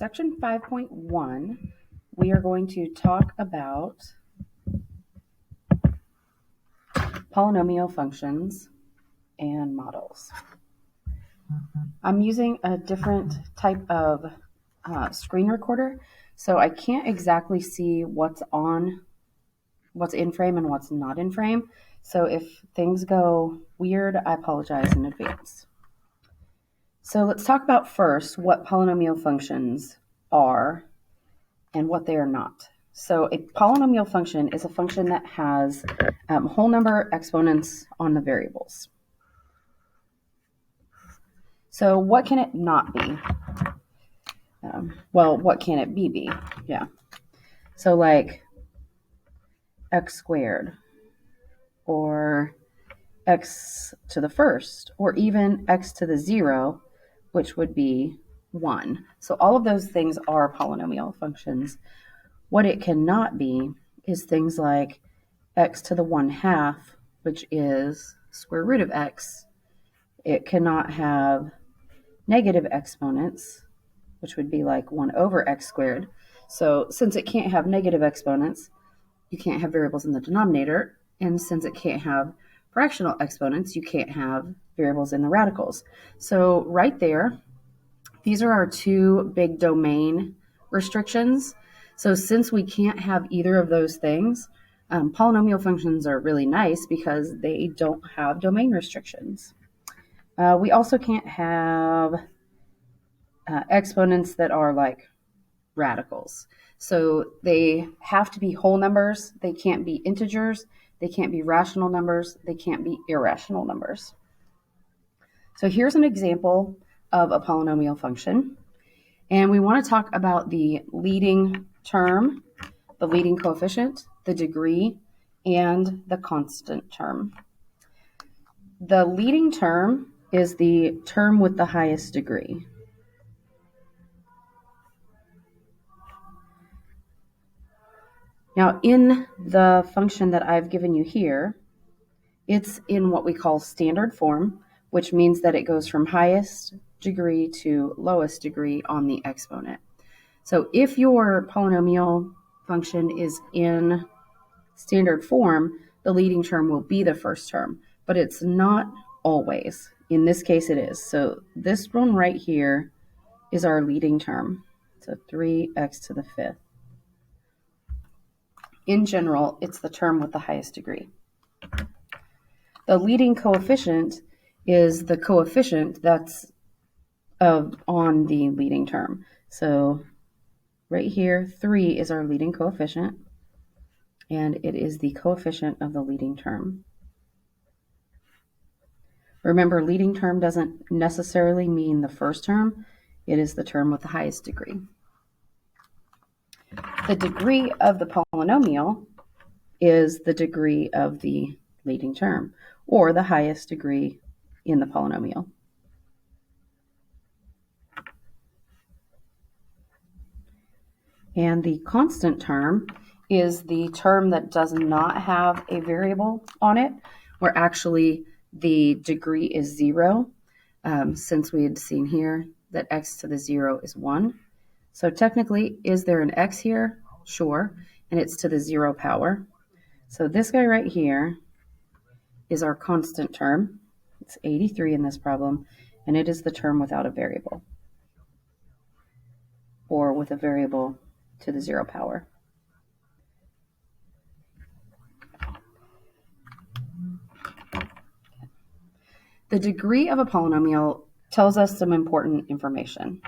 section 5.1, we are going to talk about polynomial functions and models. I'm using a different type of screen recorder, so I can't exactly see what's in frame and what's not in frame. So if things go weird, I apologize in advance. So let's talk about first what polynomial functions are and what they are not. So a polynomial function is a function that has whole number exponents on the variables. So what can it not be? Well, what can it be? Yeah. So like x squared or x to the first or even x to the 0, which would be 1. So all of those things are polynomial functions. What it cannot be is things like x to the 1/2, which is square root of x. It cannot have negative exponents, which would be like 1 over x squared. So since it can't have negative exponents, you can't have variables in the denominator. And since it can't have fractional exponents, you can't have variables in the radicals. So right there, these are our two big domain restrictions. So since we can't have either of those things, polynomial functions are really nice because they don't have domain restrictions. We also can't have exponents that are like radicals. So they have to be whole numbers. They can't be integers. They can't be rational numbers. They can't be irrational numbers. So here's an example of a polynomial function. And we want to talk about the leading term, the leading coefficient, the degree, and the constant term. The leading term is the term with the highest degree. Now, in the function that I've given you here, it's in what we call standard form, which means that it goes from highest degree to lowest degree on the exponent. So if your polynomial function is in standard form, the leading term will be the first term, but it's not always. In this case, it is. So this one right here is our leading term. So 3x to the 5th. In general, it's the term with the highest degree. The leading coefficient is the coefficient that's on the leading term. So right here, 3 is our leading coefficient, and it is the coefficient of the leading term. Remember, leading term doesn't necessarily mean the first term. It is the term with the highest degree. The degree of the polynomial is the degree of the leading term, or the highest degree in the polynomial. And the constant term is the term that does not have a variable on it, where actually the degree is 0, since we had seen here that x to the 0 is 1. So technically, is there an x here? Sure, and it's to the 0 power. So this guy right here is our constant term. It's 83 in this problem, and it is the term without a variable, or with a variable to the 0 power. The degree of a polynomial tells us some important information.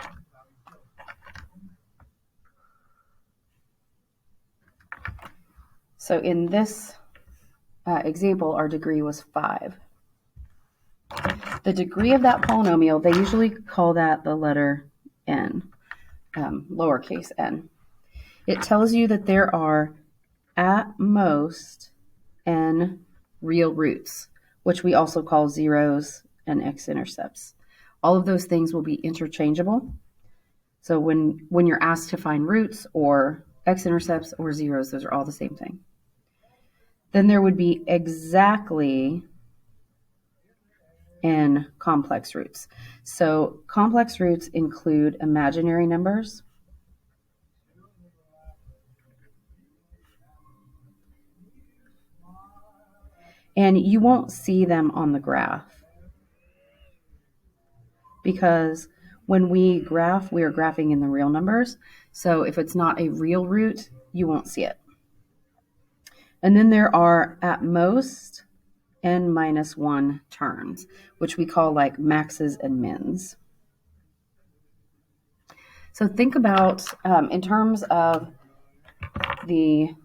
So in this example, our degree was 5. The degree of that polynomial, they usually call that the letter n, lowercase n. It tells you that there are at most n real roots, which we also call zeros and x-intercepts. All of those things will be interchangeable. So when you're asked to find roots or x-intercepts or zeros, those are all the same thing. Then there would be exactly n complex roots. So complex roots include imaginary numbers And you won't see them on the graph because when we graph, we are graphing in the real numbers. So if it's not a real root, you won't see it. And then there are at most n minus 1 terms, which we call like maxes and mins. So think about in terms of a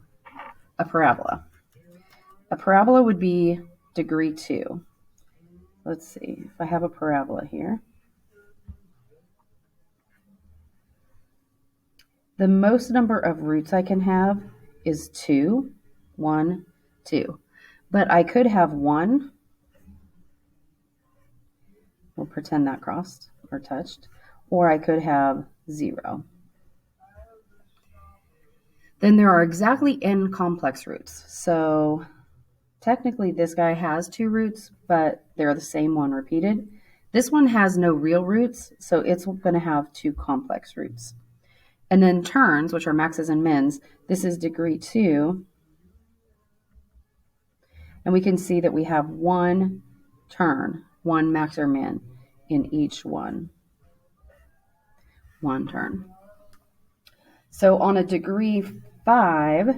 parabola. A parabola would be degree 2. Let's see if I have a parabola here. The most number of roots I can have is 2, 1, 2. But I could have 1. We'll pretend that crossed or touched. Or I could have 0. Then there are exactly n complex roots. So technically this guy has 2 roots, but they're the same one repeated. This one has no real roots, so it's going to have 2 complex roots. And then terns, which are maxes and mins, this is degree 2. And we can see that we have 1 term, 1 max or min in each one. 1 term. So on a degree 5,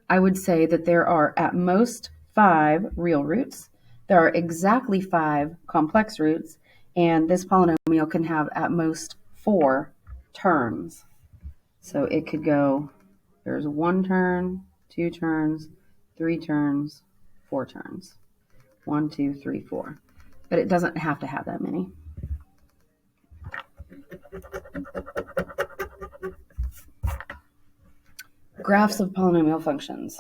I would say that there are at most 5 real roots. There are exactly 5 complex roots, and this polynomial can have at most 4 terms. So it could go, there's 1 term, 2 terms, 3 terms, 4 terms. 1, 2, 3, 4. But it doesn't have to have that many. Graphs of polynomial functions.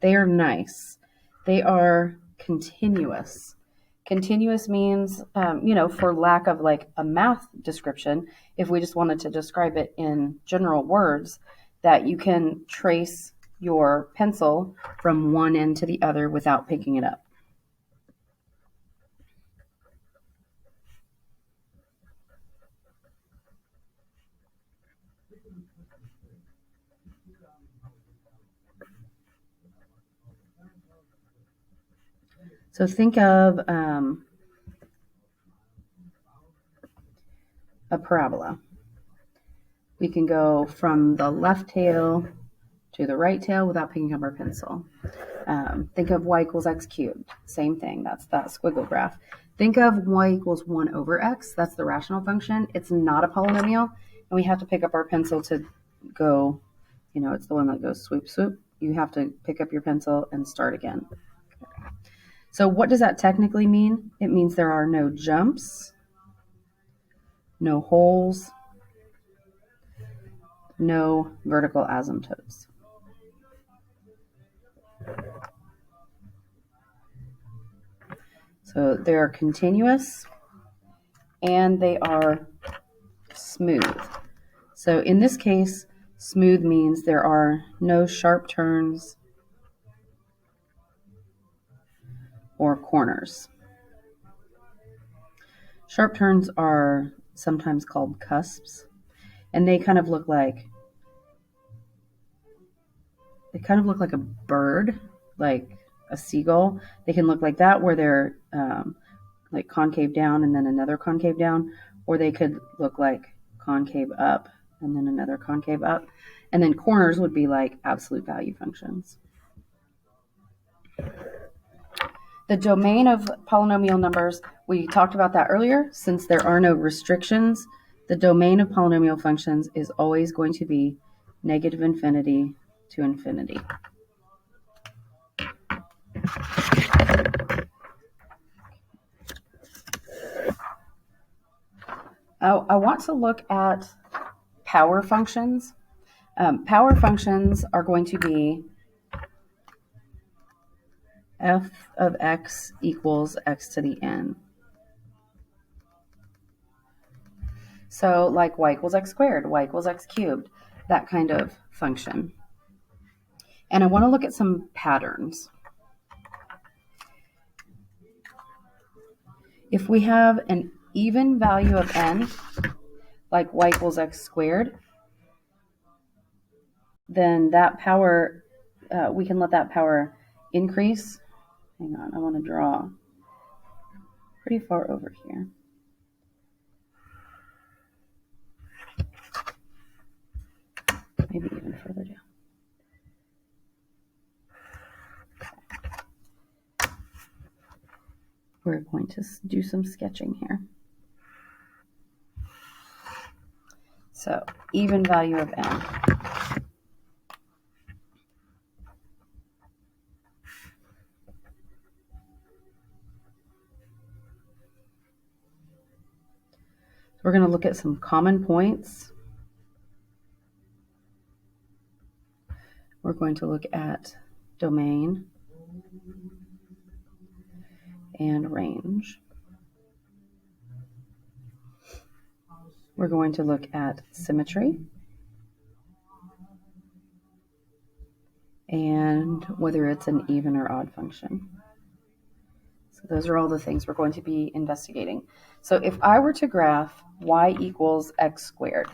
They are nice. They are continuous. Continuous means, for lack of like a math description, if we just wanted to describe it in general words, that you can trace your pencil from one end to the other without picking it up. So think of a parabola. We can go from the left tail to the right tail without picking up our pencil. Think of y equals x cubed. Same thing. That's that squiggle graph. Think of y equals 1 over x. That's the rational function. It's not a polynomial, and we have to pick up our pencil to go, it's the one that goes swoop, swoop. You have to pick up your pencil and start again. So what does that technically mean? It means there are no jumps, no holes, no vertical asymptotes. So they are continuous and they are smooth. So in this case, smooth means there are no sharp turns or corners. Sharp turns are sometimes called cusps, and they kind of look like a bird, like a seagull. They can look like that, where they're like concave down and then another concave down, or they could look like concave up and then another concave up. And then corners would be like absolute value functions. The domain of polynomial numbers, we talked about that earlier. Since there are no restrictions, the domain of polynomial functions is always going to be negative infinity to infinity. I want to look at power functions. Power functions are going to be f of x equals x to the n. So like y equals x squared, y equals x cubed, that kind of function. And I want to look at some patterns. If we have an even value of n, like y equals x squared, then that power, we can let that power increase hang on, I want to draw pretty far over here. Maybe even further down. We're going to do some sketching here. So, even value of n. We're going to look at some common points. We're going to look at domain and range. We're going to look at symmetry and whether it's an even or odd function. So those are all the things we're going to be investigating. So if I were to graph y equals x squared,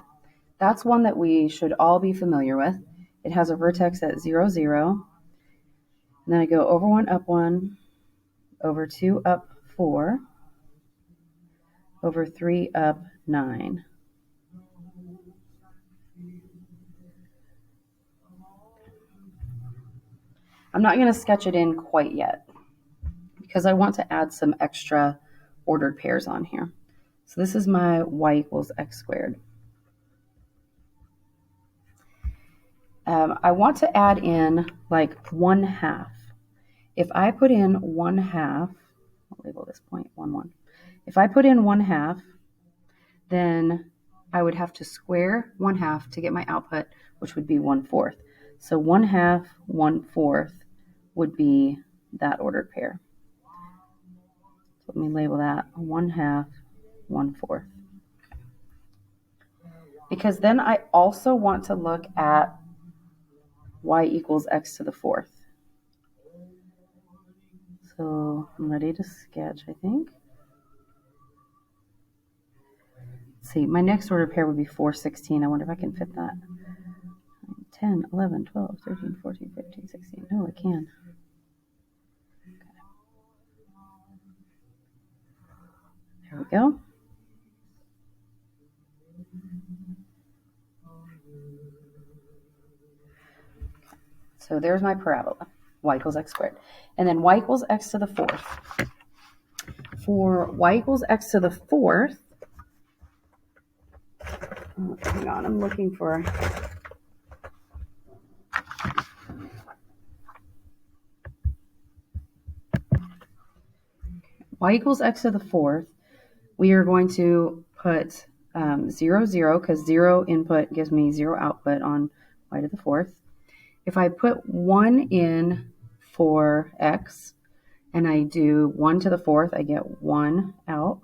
that's one that we should all be familiar with. It has a vertex at 0, 0. And then I go over 1, up 1, over 2, up 4, over 3, up 9. I'm not going to sketch it in quite yet because I want to add some extra ordered pairs on here. So this is my y equals x squared. I want to add in like 1/2. If I put in 1/2, I'll label this point 1, 1. If I put in 1/2, then I would have to square 1/2 to get my output, which would be 1/4. So 1/2, 1/4 would be that ordered pair. So let me label that 1/2, 1/4. Because then I also want to look at y equals x to the 4th. So I'm ready to sketch, I think. Let's see, my next ordered pair would be 4, 16. I wonder if I can fit that. 10, 11, 12, 13, 14, 15, 16. No, I can. Okay. There we go. So there's my parabola, y equals x squared. And then y equals x to the 4th. For y equals x to the 4th, hang on, I'm looking for... y equals x to the 4th, we are going to put 0, 0, because 0 input gives me 0 output on y to the 4th. If I put 1 in for x, and I do 1 to the 4th, I get 1 out.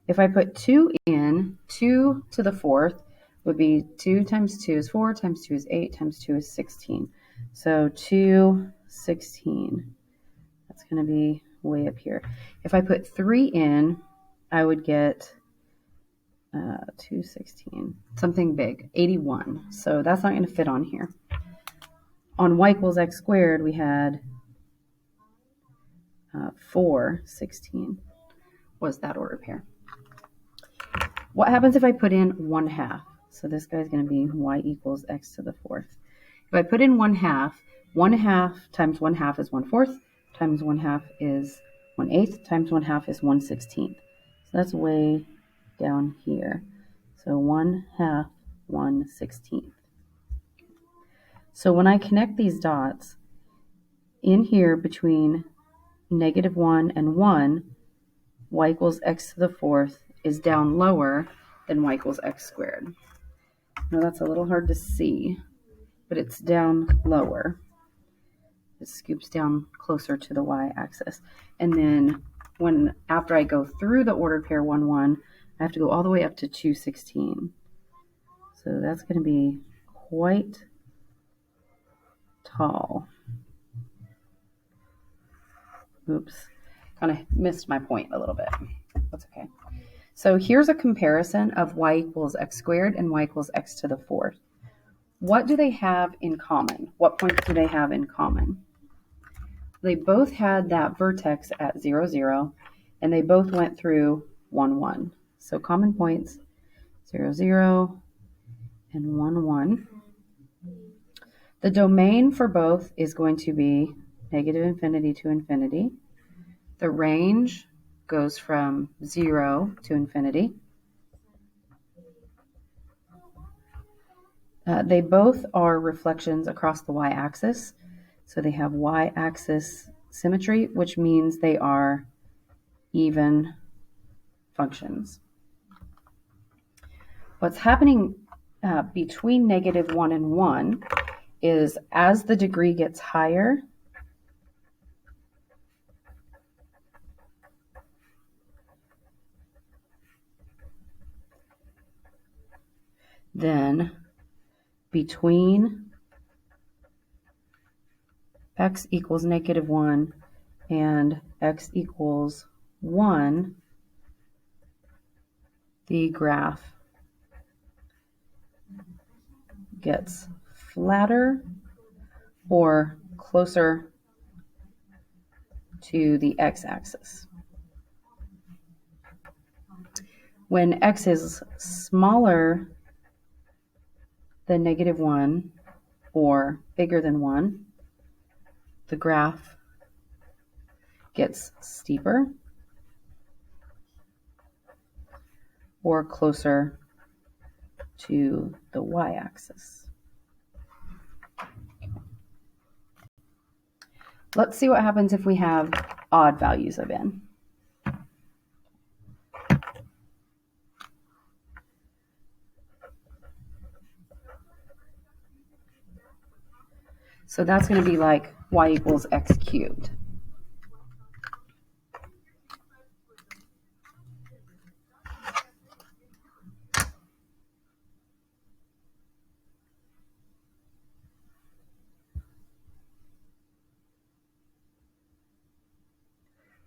If I put 2 in, 2 to the 4th would be 2 times 2 is 4, times 2 is 8, times 2 is 16. So 2, 16. That's going to be way up here. If I put 3 in, I would get 2, 16, something big, 81. So that's not going to fit on here. On y equals x squared, we had 4, 16 was that order pair. What happens if I put in 1/2? So this guy's going to be y equals x to the 4th. If I put in 1/2, 1/2 times 1/2 is 1/4, times 1/2 is 1/8, times 1/2 is 1/16. So that's way down here. So 1/2, 1/16. So when I connect these dots, in here between -1 and 1, y equals x to the 4th is down lower than y equals x squared. Now that's a little hard to see, but it's down lower. It scoops down closer to the y-axis. And then after I go through the ordered pair 1, 1, I have to go all the way up to 2, 16. So that's going to be quite tall. Oops, kind of missed my point a little bit. That's okay. So here's a comparison of y equals x squared and y equals x to the 4th. What do they have in common? What points do they have in common? they both had that vertex at 0, 0, and they both went through 1, 1. So common points, 0, 0, and 1, 1. The domain for both is going to be negative infinity to infinity. The range goes from 0 to infinity. They both are reflections across the y-axis. So they have y-axis symmetry, which means they are even functions. What's happening between -1 and 1 is as the degree gets higher, then between x equals -1 and x equals 1, the graph gets flatter or closer to the x-axis. When x is smaller than -1 or bigger than 1, the graph gets steeper or closer to the y-axis. Let's see what happens if we have odd values of n. So that's going to be like y equals x cubed.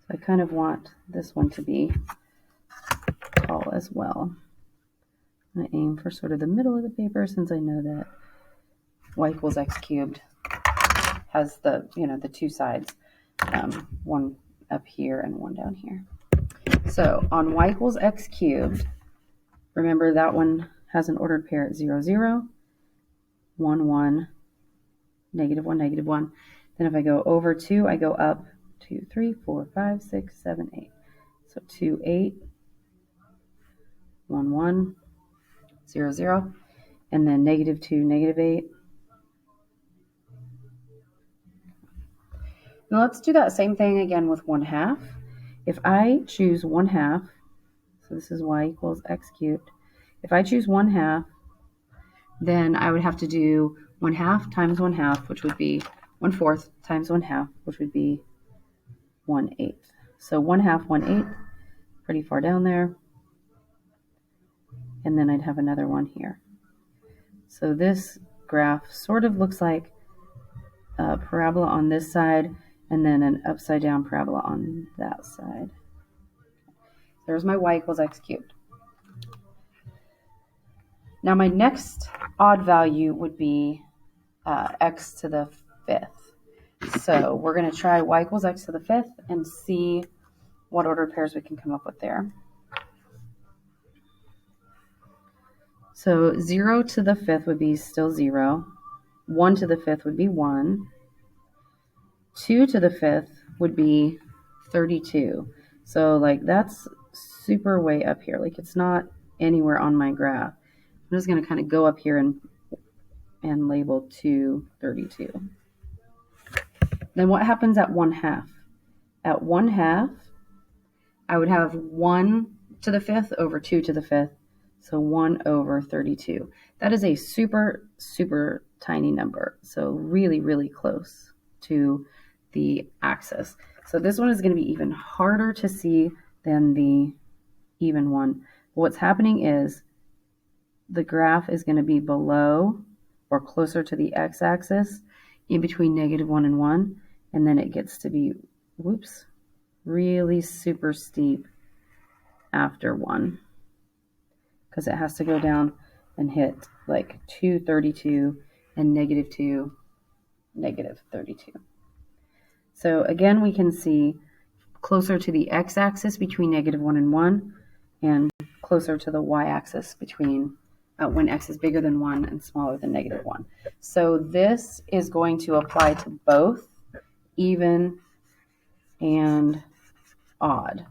So I kind of want this one to be tall as well. I'm going to aim for sort of the middle of the paper since I know that y equals x cubed has the, the two sides, one up here and one down here. So on y equals x cubed, remember that one has an ordered pair at 0, 0, 1, 1, -1, -1. Then if I go over 2, I go up 2, 3, 4, 5, 6, 7, 8. So 2, 8, 1, 1, 0, 0, and then -2, -8. Now let's do that same thing again with 1/2. If I choose 1/2, so this is y equals x cubed. If I choose 1/2, then I would have to do 1/2 times 1/2, which would be 1/4 times 1/2, which would be 1/8. So 1/2, 1/8, pretty far down there. And then I'd have another one here. So this graph sort of looks like a parabola on this side and then an upside down parabola on that side. There's my y equals x cubed. Now my next odd value would be x to the 5th. So we're going to try y equals x to the 5th and see what ordered pairs we can come up with there. So 0 to the 5th would be still 0. 1 to the 5th would be 1. 2 to the 5th would be 32. So like that's super way up here. Like it's not anywhere on my graph. I'm just going to kind of go up here and label 2, 32. Then what happens at 1/2? At 1/2, I would have 1 to the 5th over 2 to the 5th. So 1 over 32. That is a super, super tiny number. So really, really close to the axis. So this one is going to be even harder to see than the even one. What's happening is the graph is going to be below or closer to the x-axis in between -1 and 1. And then it gets to be, really super steep after 1. Because it has to go down and hit like 232 and -2, -32. So again, we can see closer to the x-axis between -1 and 1, and closer to the y-axis between when x is bigger than 1 and smaller than -1. So this is going to apply to both even and odd.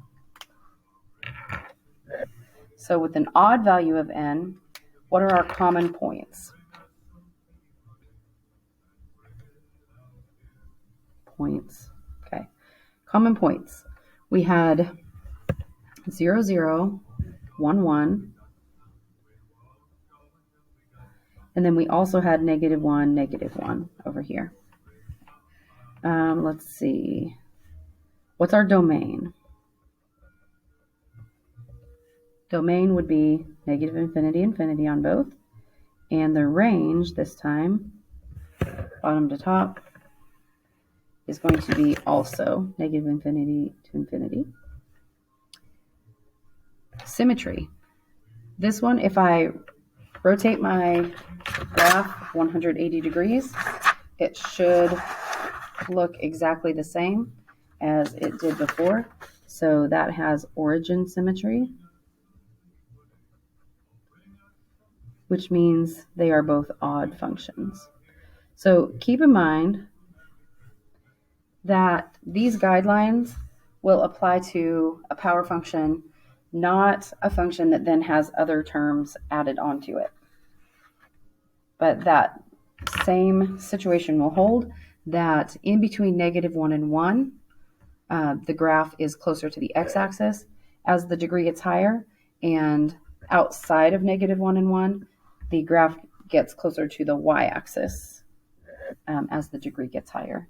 So with an odd value of n, what are our common points? Okay. Common points. We had 0, 0, 1, 1, and then we also had -1, -1 over here. Let's see. What's our domain? Domain would be -infinity, infinity on both. And the range this time, bottom to top, is going to be also -infinity to infinity. Symmetry. This one, if I rotate my graph 180 degrees, it should look exactly the same as it did before. So that has origin symmetry, which means they are both odd functions. So keep in mind that these guidelines will apply to a power function, not a function that then has other terms added onto it. But that same situation will hold, that in between -1 and 1, the graph is closer to the x-axis as the degree gets higher, and outside of -1 and 1, the graph gets closer to the y-axis as the degree gets higher.